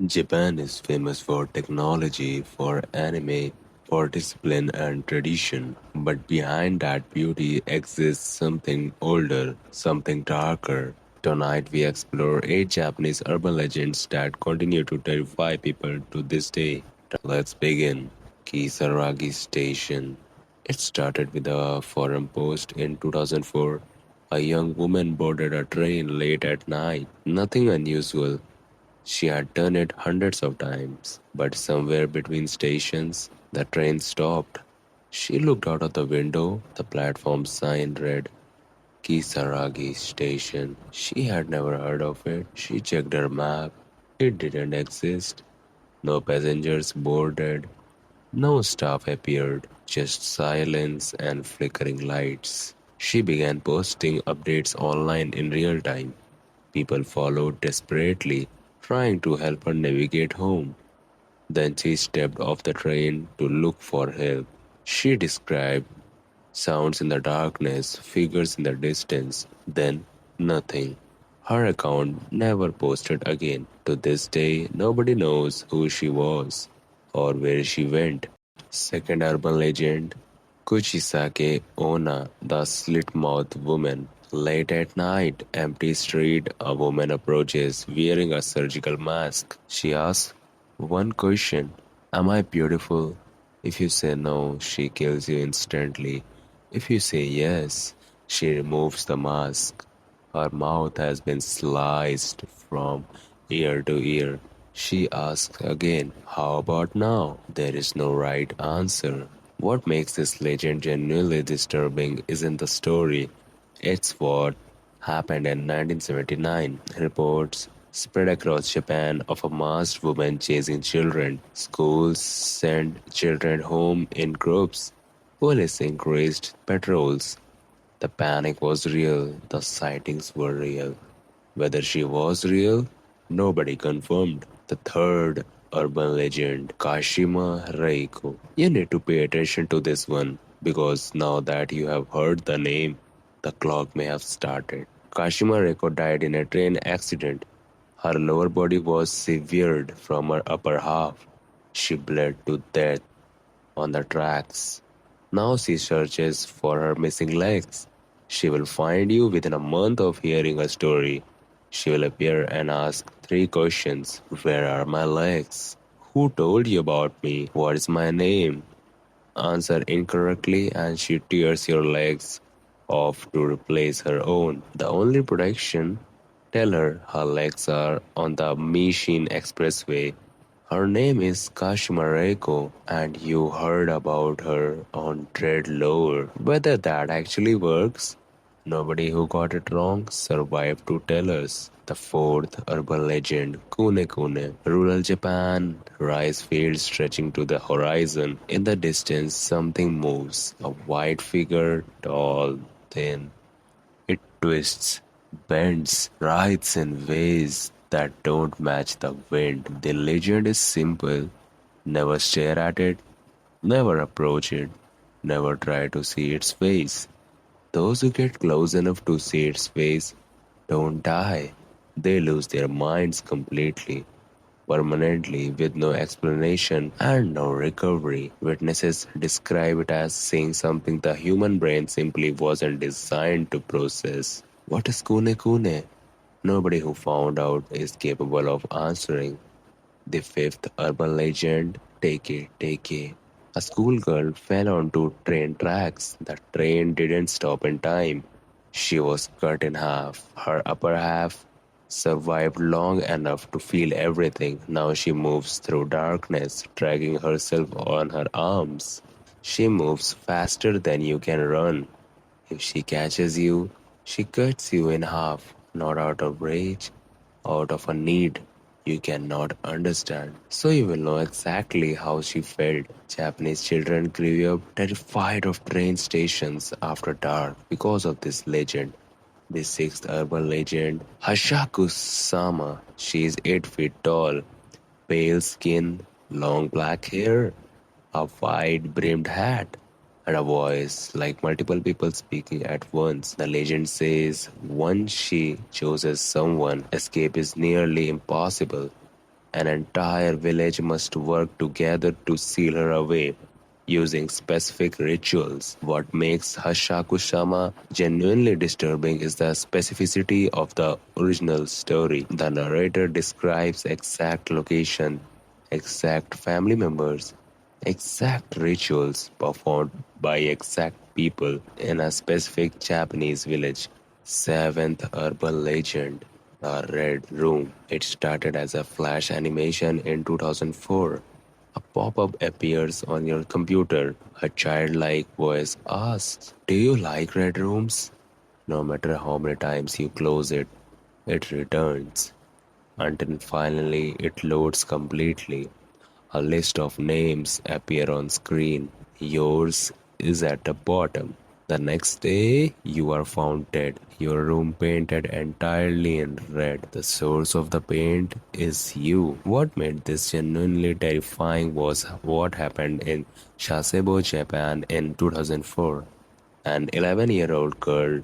Japan is famous for technology, for anime, for discipline and tradition. But behind that beauty exists something older, something darker. Tonight we explore 8 Japanese urban legends that continue to terrify people to this day. Let's begin. Kisaragi Station. It started with a forum post in 2004. A young woman boarded a train late at night. Nothing unusual, she had done it hundreds of times, but somewhere between stations, the train stopped. She looked out of the window. The platform sign read Kisaragi Station. She had never heard of it. She checked her map. It didn't exist. No passengers boarded. No staff appeared. Just silence and flickering lights. She began posting updates online in real time. People followed desperately, trying to help her navigate home. Then she stepped off the train to look for help. She described sounds in the darkness, figures in the distance, then nothing. Her account never posted again. To this day, nobody knows who she was or where she went. Second urban legend, Kuchisake Onna, the slit-mouthed woman. Late at night, empty street, a woman approaches wearing a surgical mask. She asks one question, am I beautiful? If you say no, she kills you instantly. If you say yes, she removes the mask. Her mouth has been sliced from ear to ear. She asks again, how about now? There is no right answer. What makes this legend genuinely disturbing isn't the story, it's what happened in 1979. Reports spread across Japan of a masked woman chasing children. Schools sent children home in groups. Police increased patrols. The panic was real, the sightings were real. Whether she was real, nobody confirmed. The third urban legend, Kashima Reiko. You need to pay attention to this one because now that you have heard the name, the clock may have started. Kashima Reiko died in a train accident. Her lower body was severed from her upper half. She bled to death on the tracks. Now she searches for her missing legs. She will find you within a month of hearing a story. She will appear and ask 3 questions. Where are my legs? Who told you about me? What is my name? Answer incorrectly and she tears your legs off to replace her own. The only protection, tell her legs are on the Mishin Expressway. Her name is Kashima Reiko and you heard about her on Dreadlore. Whether that actually works, nobody who got it wrong survived to tell us. The fourth urban legend, Kune Kune. Rural Japan, rice fields stretching to the horizon. In the distance, something moves. A white figure, tall, thin. It twists, bends, writhes in ways that don't match the wind. The legend is simple. Never stare at it, never approach it, never try to see its face. Those who get close enough to see its face don't die. They lose their minds completely, permanently, with no explanation and no recovery. Witnesses describe it as seeing something the human brain simply wasn't designed to process. What is Kune Kune? Nobody who found out is capable of answering. The fifth urban legend, Take it. A schoolgirl fell onto train tracks. The train didn't stop in time. She was cut in half. Her upper half survived long enough to feel everything. Now she moves through darkness, dragging herself on her arms. She moves faster than you can run. If she catches you, she cuts you in half, not out of rage, out of a need you cannot understand. So you will know exactly how she felt. Japanese children grew up terrified of train stations after dark because of this legend. The sixth urban legend, Hashaku-sama. She is 8 feet tall, pale skin, long black hair, a wide brimmed hat, and a voice like multiple people speaking at once. The legend says once she chooses someone, escape is nearly impossible. An entire village must work together to seal her away using specific rituals. What makes Hashakushama genuinely disturbing is the specificity of the original story. The narrator describes exact location, exact family members, exact rituals performed by exact people in a specific Japanese village. Seventh urban legend, the Red Room. It started as a flash animation in 2004. A pop up appears on your computer. A childlike voice asks, "Do you like red rooms?" No matter how many times you close it, it returns until finally it loads completely. A list of names appear on screen. Yours is at the bottom. The next day, you are found dead. Your room painted entirely in red. The source of the paint is you. What made this genuinely terrifying was what happened in Sasebo, Japan in 2004. An 11-year-old girl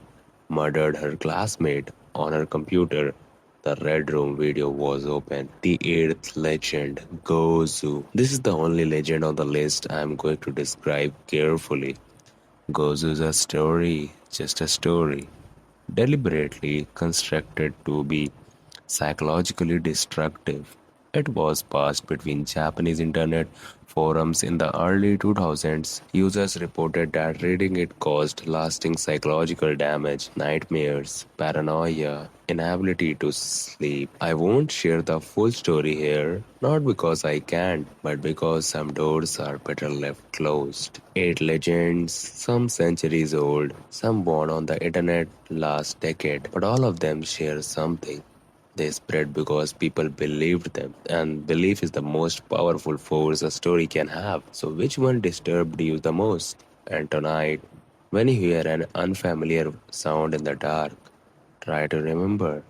murdered her classmate on her computer. The Red Room video was open. The eighth legend, Gozu. This is the only legend on the list I am going to describe carefully. Gozu is a story, just a story, deliberately constructed to be psychologically destructive. It was passed between Japanese internet forums in the early 2000s. Users reported that reading it caused lasting psychological damage, nightmares, paranoia, inability to sleep. I won't share the full story here, not because I can't, but because some doors are better left closed. Eight legends, some centuries old, some born on the internet last decade, but all of them share something. They spread because people believed them, and belief is the most powerful force a story can have. So, which one disturbed you the most? And tonight, when you hear an unfamiliar sound in the dark, try to remember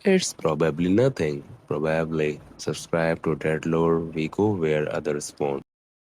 it's probably nothing. Probably subscribe to Dreadlore. We go where others won't.